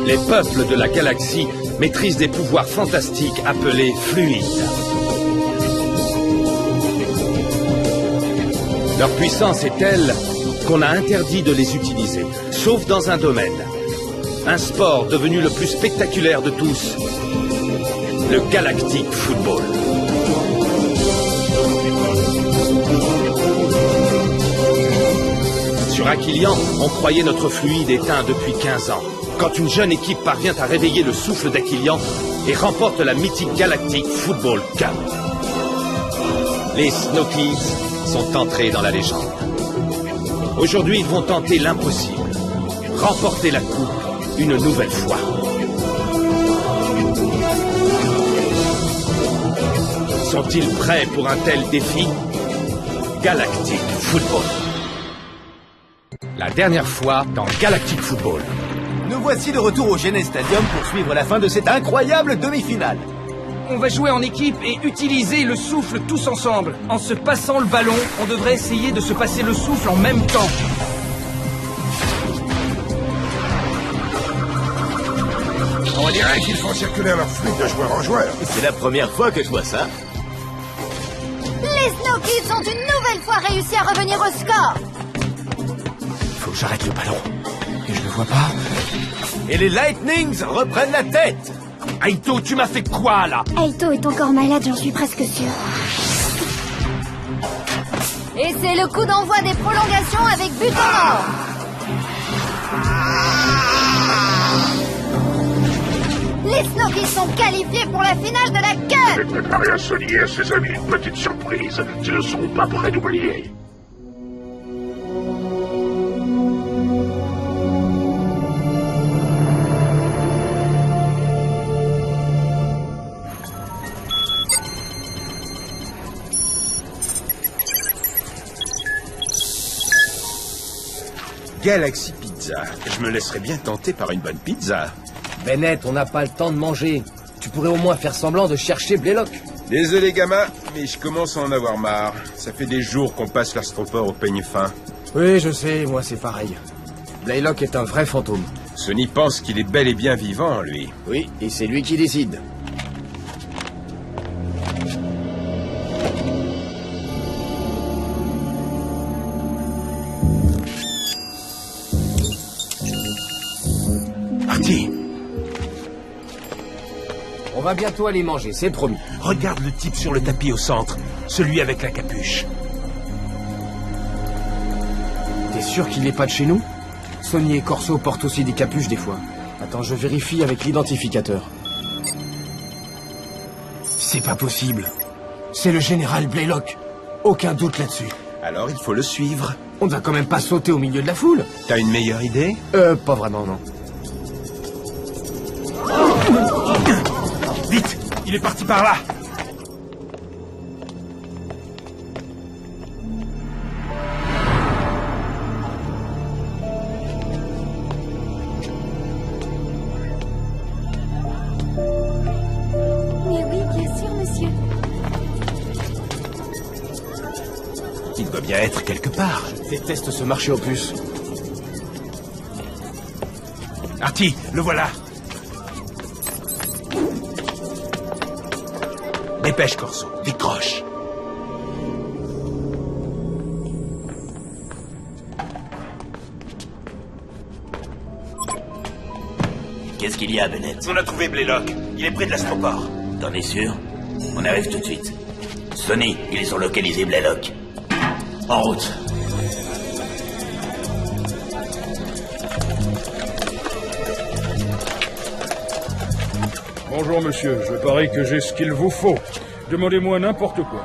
Les peuples de la galaxie maîtrisent des pouvoirs fantastiques appelés fluides. Leur puissance est telle qu'on a interdit de les utiliser, sauf dans un domaine. Un sport devenu le plus spectaculaire de tous, le Galactic Football. Sur Aquilian, on croyait notre fluide éteint depuis 15 ans. Quand une jeune équipe parvient à réveiller le souffle d'Aquilian et remporte la mythique Galactic Football Cup. Les Snokies sont entrés dans la légende. Aujourd'hui, ils vont tenter l'impossible. Remporter la coupe une nouvelle fois. Sont-ils prêts pour un tel défi? Galactic Football. La dernière fois dans Galactic Football. Nous voici de retour au Genet Stadium pour suivre la fin de cette incroyable demi-finale. On va jouer en équipe et utiliser le souffle tous ensemble. En se passant le ballon, on devrait essayer de se passer le souffle en même temps. On dirait qu'ils font circuler leur fluide de joueur en joueur. C'est la première fois que je vois ça. Les Snokies ont une nouvelle fois réussi à revenir au score. Faut que j'arrête le ballon. Et je le vois pas. Et les Lightnings reprennent la tête. Aito, tu m'as fait quoi, là? Aito est encore malade, j'en suis presque sûre. Et c'est le coup d'envoi des prolongations avec but en or. Les Snokies sont qualifiés pour la finale de la Cup. J'ai préparé à Sony et à ses amis une petite surprise qu'ils ne seront pas prêts d'oublier. Galaxy Pizza. Je me laisserais bien tenter par une bonne pizza. Bennett, on n'a pas le temps de manger. Tu pourrais au moins faire semblant de chercher Blaylock. Désolé, gamin, mais je commence à en avoir marre. Ça fait des jours qu'on passe l'astroport au peigne fin. Oui, je sais, moi c'est pareil. Blaylock est un vrai fantôme. Sony pense qu'il est bel et bien vivant, lui. Oui, et c'est lui qui décide. Marty, On va bientôt aller manger, c'est promis. regarde le type sur le tapis au centre. Celui avec la capuche. T'es sûr qu'il n'est pas de chez nous? Sony et Corso portent aussi des capuches des fois. Attends, je vérifie avec l'identificateur. C'est pas possible. C'est le général Blaylock. Aucun doute là-dessus. Alors il faut le suivre. On ne va quand même pas sauter au milieu de la foule. T'as une meilleure idée? Pas vraiment, non. Vite! Il est parti par là! Mais oui, bien sûr, monsieur. Il doit bien être quelque part. Je déteste ce marché aux puces. Artie, le voilà! Dépêche, Corso, décroche! Qu'est-ce qu'il y a, Bennett? On a trouvé Blaylock. Il est près de l'astroport. T'en es sûr? On arrive tout de suite. Sony, ils ont localisé Blaylock. En route. Bonjour monsieur, je parie que j'ai ce qu'il vous faut. Demandez-moi n'importe quoi.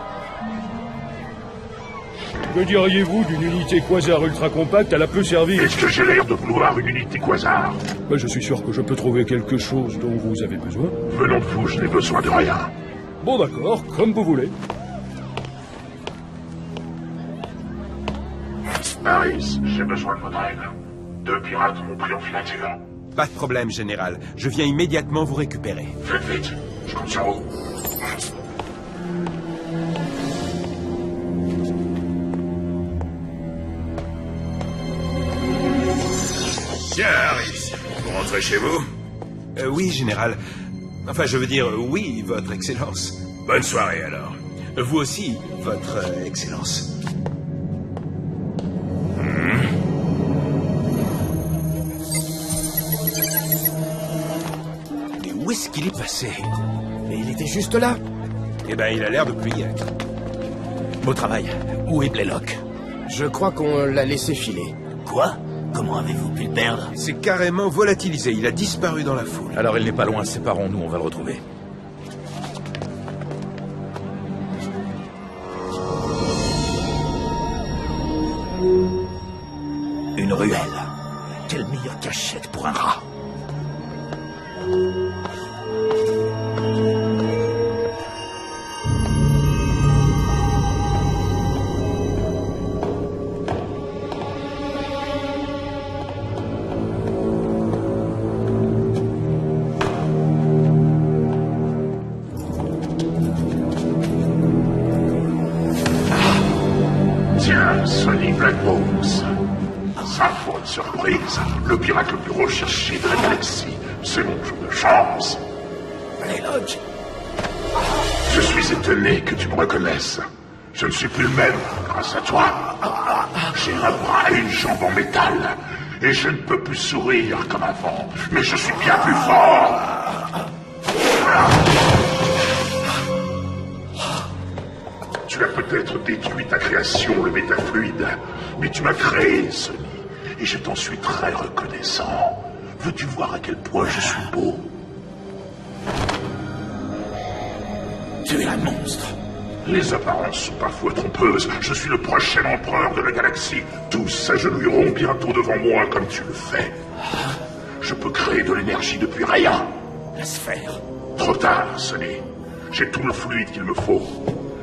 Que diriez-vous d'une unité quasar ultra compacte à la peu servir? Est-ce que j'ai l'air de vouloir une unité quasar? Je suis sûr que je peux trouver quelque chose dont vous avez besoin. Venons de vous, je n'ai besoin de rien. Bon d'accord, comme vous voulez. Harris, j'ai besoin de votre aide. 2 pirates m'ont pris en filature. Pas de problème, général. Je viens immédiatement vous récupérer. Faites vite, je compte sur vous. Tiens, Harris, vous rentrez chez vous? Oui, général. Enfin, je veux dire, oui, votre excellence. Bonne soirée, alors. Vous aussi, votre excellence. Mais où est-ce qu'il est passé? Mais il était juste là. Eh ben, il a l'air de plus y être. Beau travail. Où est Blaylock? Je crois qu'on l'a laissé filer. Quoi? Comment avez-vous pu le perdre? Il s'est carrément volatilisé. Il a disparu dans la foule. Alors il n'est pas loin, séparons-nous, on va le retrouver. Une ruelle. Quelle meilleure cachette pour un rat. Tiens, Sonny Blackbones. Sans faute surprise, le pirate le plus recherché de la galaxie. C'est mon jour de chance. Blaylock. Je suis étonné que tu me reconnaisses. Je ne suis plus le même grâce à toi. J'ai un bras et une jambe en métal. Et je ne peux plus sourire comme avant. Mais je suis bien plus fort. Tu as peut-être détruit ta création, le métafluide. Mais tu m'as créé, Sonny. Et je t'en suis très reconnaissant. Veux-tu voir à quel point je suis beau? Tu es un monstre. Les apparences sont parfois trompeuses. Je suis le prochain empereur de la galaxie. Tous s'agenouilleront bientôt devant moi comme tu le fais. Je peux créer de l'énergie depuis rien. La sphère. Trop tard, Sonny. J'ai tout le fluide qu'il me faut.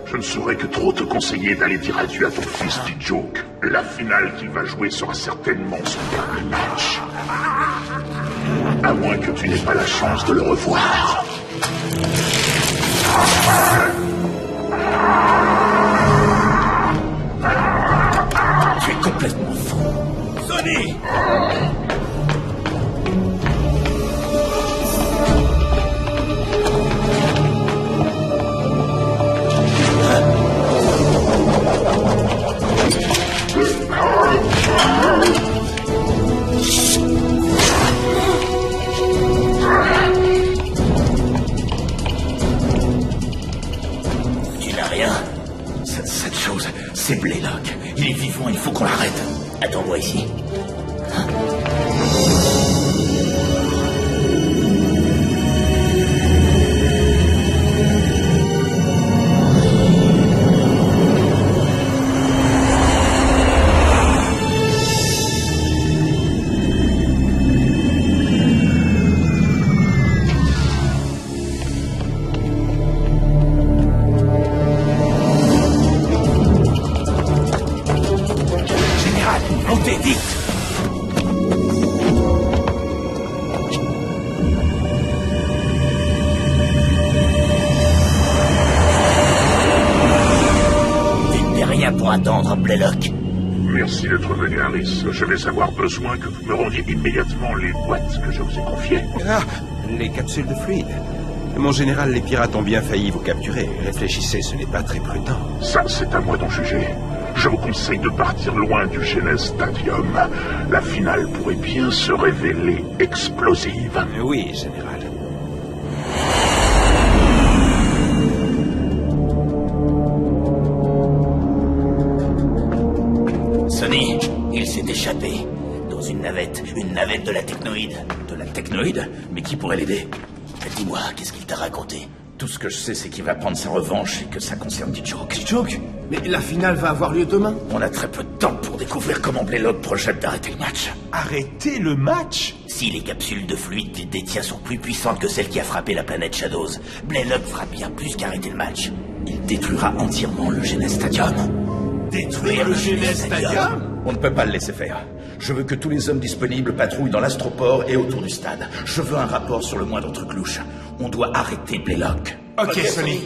Je ne saurais que trop te conseiller d'aller dire adieu à ton fils D-Joke. La finale qu'il va jouer sera certainement son dernier match. À moins que tu n'aies pas la chance de le revoir. Tu es complètement fou. Sonny! Tu n'as rien. Cette chose, c'est Blaylock. Il est vivant, il faut qu'on l'arrête. Attends-moi ici. Montez vite! Tu n'es rien pour attendre, Blaylock. Merci d'être venu, Harris. Je vais avoir besoin que vous me rendiez immédiatement les boîtes que je vous ai confiées. Ah, les capsules de fluide. Mon général, les pirates ont bien failli vous capturer. Réfléchissez, ce n'est pas très prudent. Ça, c'est à moi d'en juger. Je vous conseille de partir loin du Genes Stadium. La finale pourrait bien se révéler explosive. Oui, général. Sonny, il s'est échappé. Dans une navette de la Technoïde. De la Technoïde? Mais qui pourrait l'aider? Dis-moi, qu'est-ce qu'il t'a raconté? Tout ce que je sais, c'est qu'il va prendre sa revanche et que ça concerne D-Joke. D-Joke? Mais la finale va avoir lieu demain. On a très peu de temps pour découvrir comment Blaylock projette d'arrêter le match. Arrêtez le match? Si les capsules de fluide qu'il détient sont plus puissantes que celles qui a frappé la planète Shadows, Blaylock fera bien plus qu'arrêter le match. Il détruira entièrement le Genes Stadium. Détruire le Genes Stadium? On ne peut pas le laisser faire. Je veux que tous les hommes disponibles patrouillent dans l'astroport et autour du stade. Je veux un rapport sur le moindre truc louche. On doit arrêter Blaylock. Ok, Sonny.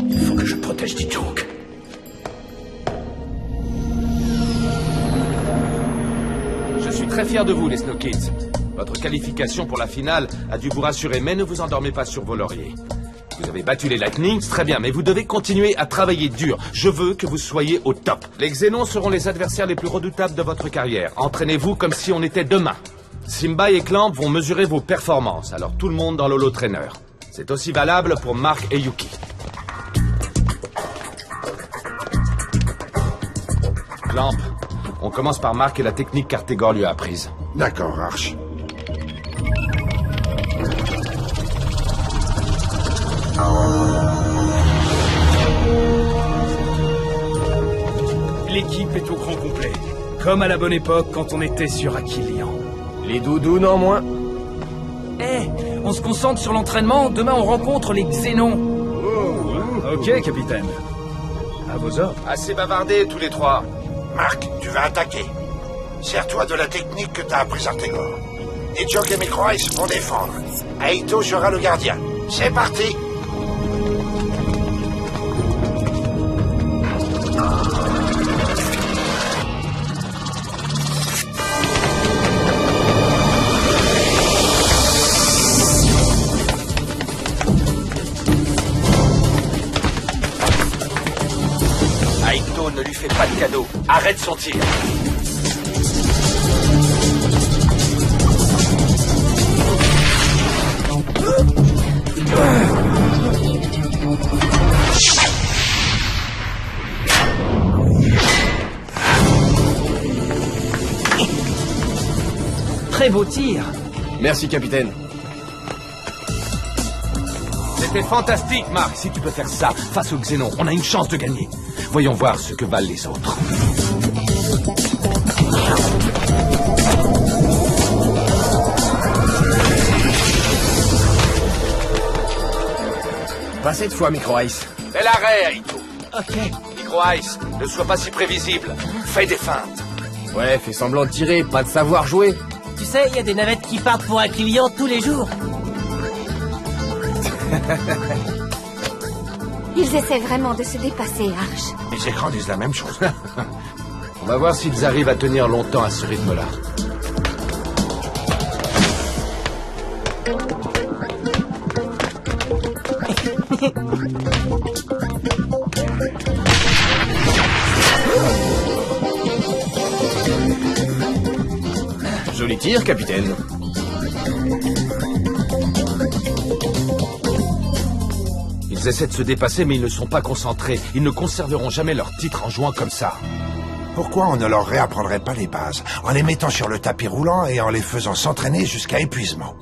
Il faut que je protège D-Joke. Je suis très fier de vous, les Snow Kids. Votre qualification pour la finale a dû vous rassurer, mais ne vous endormez pas sur vos lauriers. Vous avez battu les Lightnings, très bien, mais vous devez continuer à travailler dur. Je veux que vous soyez au top. Les Xénons seront les adversaires les plus redoutables de votre carrière. Entraînez-vous comme si on était demain. Simba et Clamp vont mesurer vos performances, alors tout le monde dans l'Holo Trainer. C'est aussi valable pour Mark et Yuki. Clamp, on commence par Mark et la technique qu'Artegor lui a apprise. D'accord, Arch. L'équipe est au grand complet. Comme à la bonne époque quand on était sur Aquilian. Les doudounes en moins. On se concentre sur l'entraînement. Demain, on rencontre les Xénons. Ok, capitaine. À vos ordres. Assez bavardé, tous les trois. Mark, tu vas attaquer. Sers-toi de la technique que t'as apprise Artegor. Et Jock et Microice vont défendre. Aito sera le gardien. C'est parti! Aito ne lui fait pas de cadeau. Arrête son tir. Très beau tir. Merci, capitaine. C'était fantastique, Mark. Si tu peux faire ça face aux Xénons, on a une chance de gagner. Voyons voir ce que valent les autres. Pas cette fois, Micro-Ice. Fais l'arrêt, Aito. Ok. Micro-Ice, ne sois pas si prévisible. Fais des feintes. Ouais, fais semblant de tirer, pas de savoir jouer. Tu sais, il y a des navettes qui partent pour Aquilian tous les jours. Ils essaient vraiment de se dépasser, Arch. Les écrans disent la même chose. On va voir s'ils arrivent à tenir longtemps à ce rythme-là. Joli tir, capitaine. Ils essaient de se dépasser, mais ils ne sont pas concentrés. Ils ne conserveront jamais leur titre en jouant comme ça. Pourquoi on ne leur réapprendrait pas les bases, en les mettant sur le tapis roulant et en les faisant s'entraîner jusqu'à épuisement?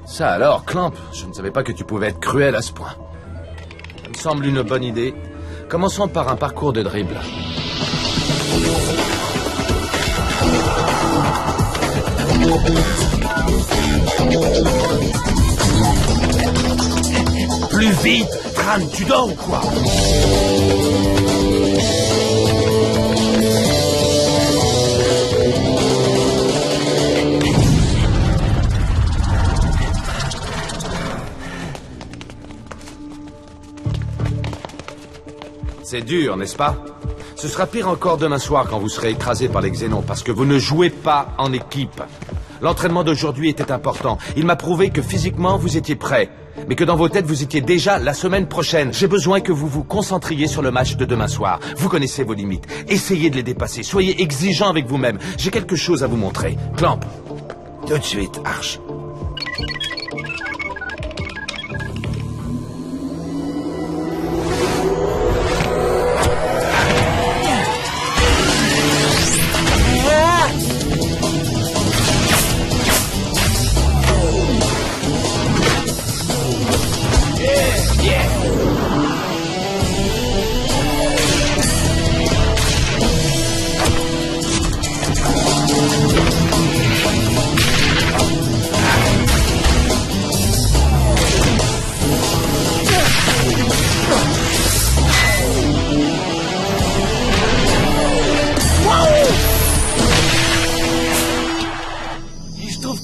Ça alors, Clamp, je ne savais pas que tu pouvais être cruel à ce point. Ça me semble une bonne idée. Commençons par un parcours de dribble. Plus vite! Tran, tu dors ou quoi? C'est dur, n'est-ce pas? Ce sera pire encore demain soir quand vous serez écrasé par les Xénons, parce que vous ne jouez pas en équipe. L'entraînement d'aujourd'hui était important. Il m'a prouvé que physiquement vous étiez prêts, mais que dans vos têtes vous étiez déjà la semaine prochaine. J'ai besoin que vous vous concentriez sur le match de demain soir. Vous connaissez vos limites. Essayez de les dépasser. Soyez exigeants avec vous-même. J'ai quelque chose à vous montrer. Clamp. Tout de suite, Arch.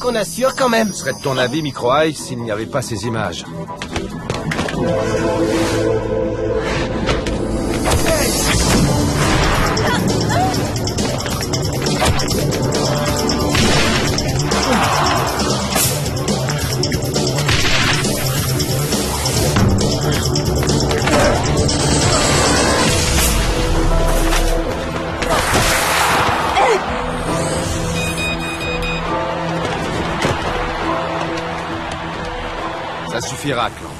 On assure quand même. Ce serait de ton avis, Micro-Ice, s'il n'y avait pas ces images. suffira, Clamp.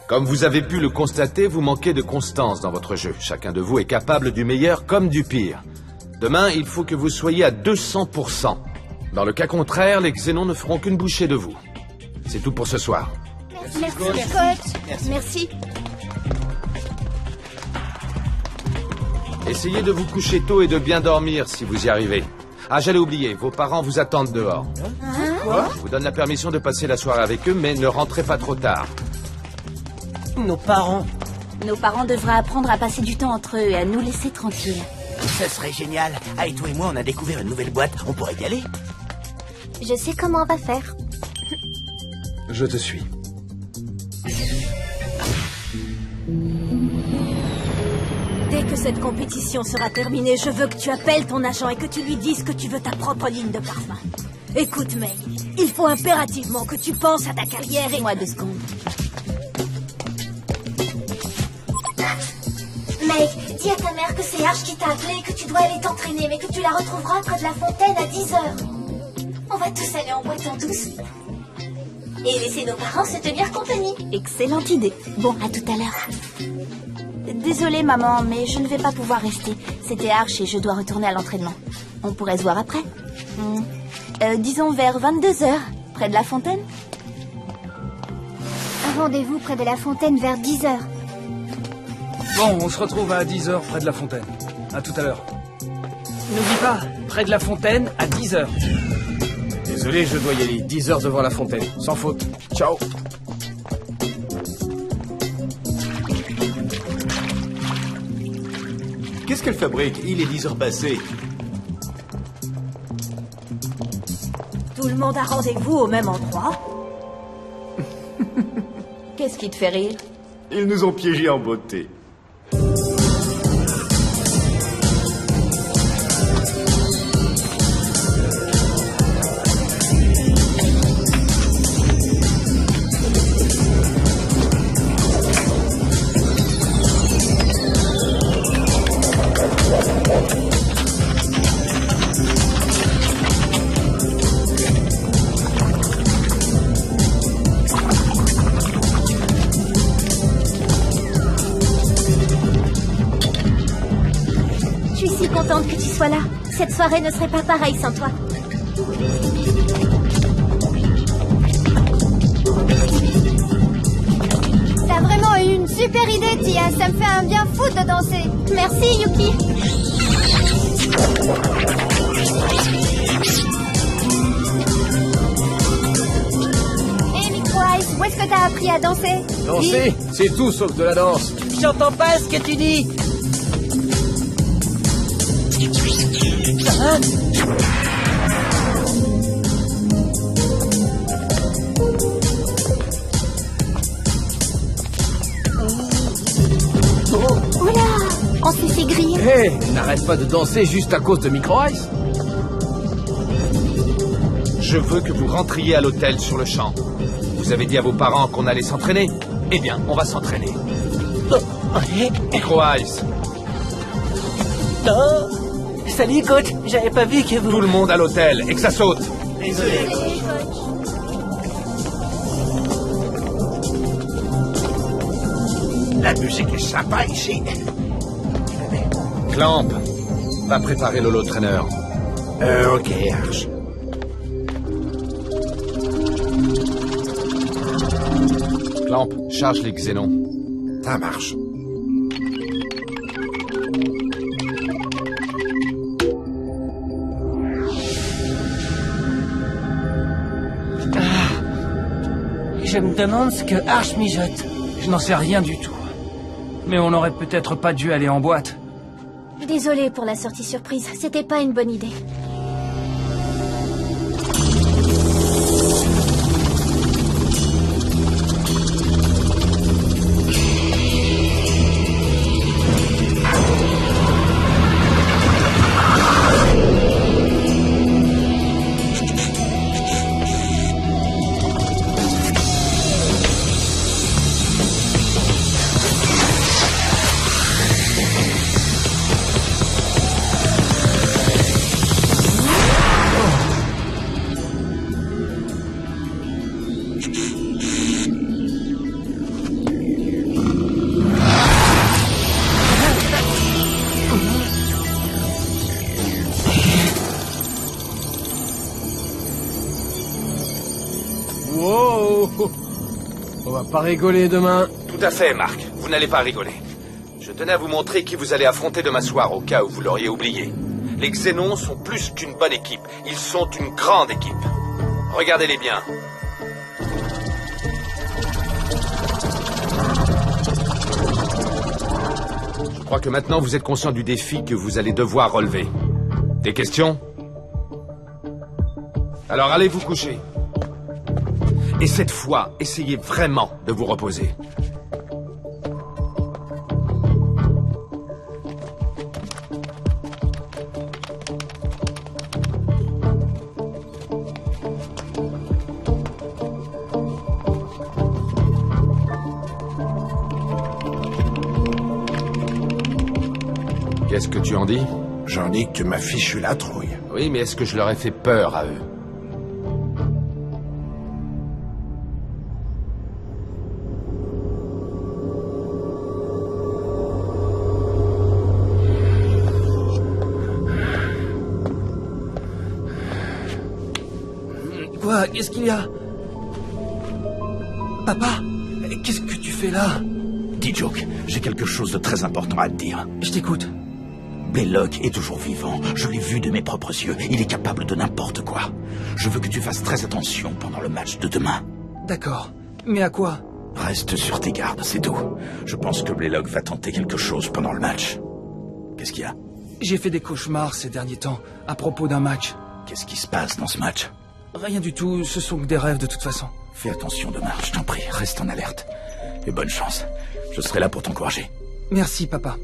Comme vous avez pu le constater, vous manquez de constance dans votre jeu. Chacun de vous est capable du meilleur comme du pire. Demain, il faut que vous soyez à 200%. Dans le cas contraire, les Xénons ne feront qu'une bouchée de vous. C'est tout pour ce soir. Merci, coach. Merci. Essayez de vous coucher tôt et de bien dormir si vous y arrivez. Ah, j'allais oublier, vos parents vous attendent dehors. Quoi? Je vous donne la permission de passer la soirée avec eux, mais ne rentrez pas trop tard. Nos parents. Nos parents devraient apprendre à passer du temps entre eux et à nous laisser tranquilles. Ça serait génial. Aito et moi, on a découvert une nouvelle boîte. On pourrait y aller. Je sais comment on va faire. Je te suis. Dès que cette compétition sera terminée, je veux que tu appelles ton agent et que tu lui dises que tu veux ta propre ligne de parfum. Écoute, May, il faut impérativement que tu penses à ta carrière et... Moi 2 secondes. May, dis à ta mère que c'est Arch qui t'a appelé et que tu dois aller t'entraîner, mais que tu la retrouveras près de la fontaine à 10h. On va tous aller en boîte en douce. Et laisser nos parents se tenir compagnie. Excellente idée. Bon, à tout à l'heure. Désolée, maman, mais je ne vais pas pouvoir rester. C'était Arch et je dois retourner à l'entraînement. On pourrait se voir après. Disons vers 22h, près de la fontaine. Un rendez-vous près de la fontaine vers 10h. Bon, on se retrouve à 10h près de la fontaine. À tout à l'heure. N'oublie pas, près de la fontaine à 10h. Désolé, je dois y aller. 10h devant la fontaine. Sans faute. Ciao. Qu'est-ce qu'elle fabrique? Il est 10h passées. Tout le monde a rendez-vous au même endroit. Qu'est-ce qui te fait rire? Ils nous ont piégés en beauté. Contente que tu sois là. Cette soirée ne serait pas pareille sans toi. T'as vraiment eu une super idée, Tia. Ça me fait un bien fou de danser. Merci, Yuki. Hey, Microice, où est-ce que t'as appris à danser? Danser, c'est tout sauf de la danse. J'entends pas ce que tu dis. Hein? Oh là, on s'est fait griller. Hé, n'arrête pas de danser juste à cause de Micro-Ice. Je veux que vous rentriez à l'hôtel sur le champ. Vous avez dit à vos parents qu'on allait s'entraîner? Eh bien, on va s'entraîner. Micro-Ice. Oh. Salut, coach. J'avais pas vu que vous... Tout le monde à l'hôtel et que ça saute. Désolé. La musique est sympa ici. Clamp, va préparer l'holotrainer. Ok, Arch. Clamp, charge les Xénons. Ça marche. Je me demande ce que Arch mijote. Je n'en sais rien du tout. Mais on n'aurait peut-être pas dû aller en boîte. Désolée pour la sortie surprise. C'était pas une bonne idée. On va pas rigoler demain. Tout à fait, Marc. Vous n'allez pas rigoler. Je tenais à vous montrer qui vous allez affronter demain soir, au cas où vous l'auriez oublié. Les Xénons sont plus qu'une bonne équipe. Ils sont une grande équipe. Regardez-les bien. Je crois que maintenant vous êtes conscient du défi que vous allez devoir relever. Des questions? Alors allez vous coucher. Et cette fois, essayez vraiment de vous reposer. Qu'est-ce que tu en dis? J'en dis que tu m'as fichu la trouille. Oui, mais est-ce que je leur ai fait peur à eux? Quoi? Qu'est-ce qu'il y a? Papa? Qu'est-ce que tu fais là? Dis, Joke, j'ai quelque chose de très important à te dire. Je t'écoute. Blaylock est toujours vivant. Je l'ai vu de mes propres yeux. Il est capable de n'importe quoi. Je veux que tu fasses très attention pendant le match de demain. D'accord. Mais à quoi? Reste sur tes gardes, c'est tout. Je pense que Blaylock va tenter quelque chose pendant le match. Qu'est-ce qu'il y a? J'ai fait des cauchemars ces derniers temps, à propos d'un match. Qu'est-ce qui se passe dans ce match? Rien du tout, ce sont que des rêves de toute façon. Fais attention demain, je t'en prie, reste en alerte. Et bonne chance. Je serai là pour t'encourager. Merci, papa.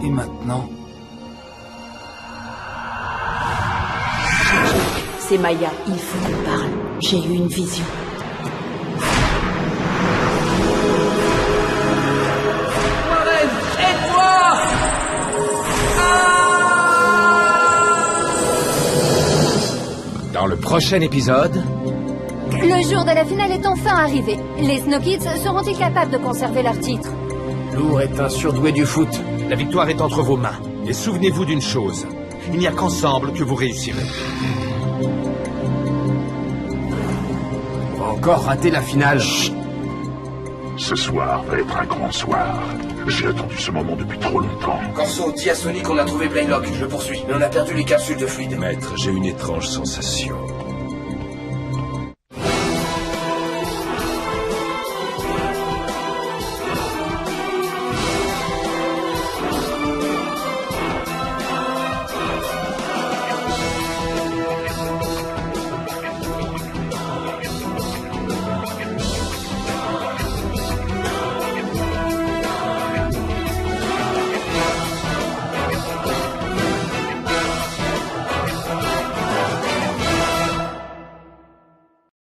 Et maintenant? C'est Maya, il faut qu'on parle. J'ai eu une vision. Warren, aide-moi! Dans le prochain épisode... Le jour de la finale est enfin arrivé. Les Snow Kids seront-ils capables de conserver leur titre? Lourd est un surdoué du foot. La victoire est entre vos mains. Et souvenez-vous d'une chose. Il n'y a qu'ensemble que vous réussirez. On va encore rater la finale. Chut. Ce soir va être un grand soir. J'ai attendu ce moment depuis trop longtemps. Corso, dis à Sony qu'on a trouvé Blaylock. Je le poursuis. Mais on a perdu les capsules de fluide. Maître, j'ai une étrange sensation.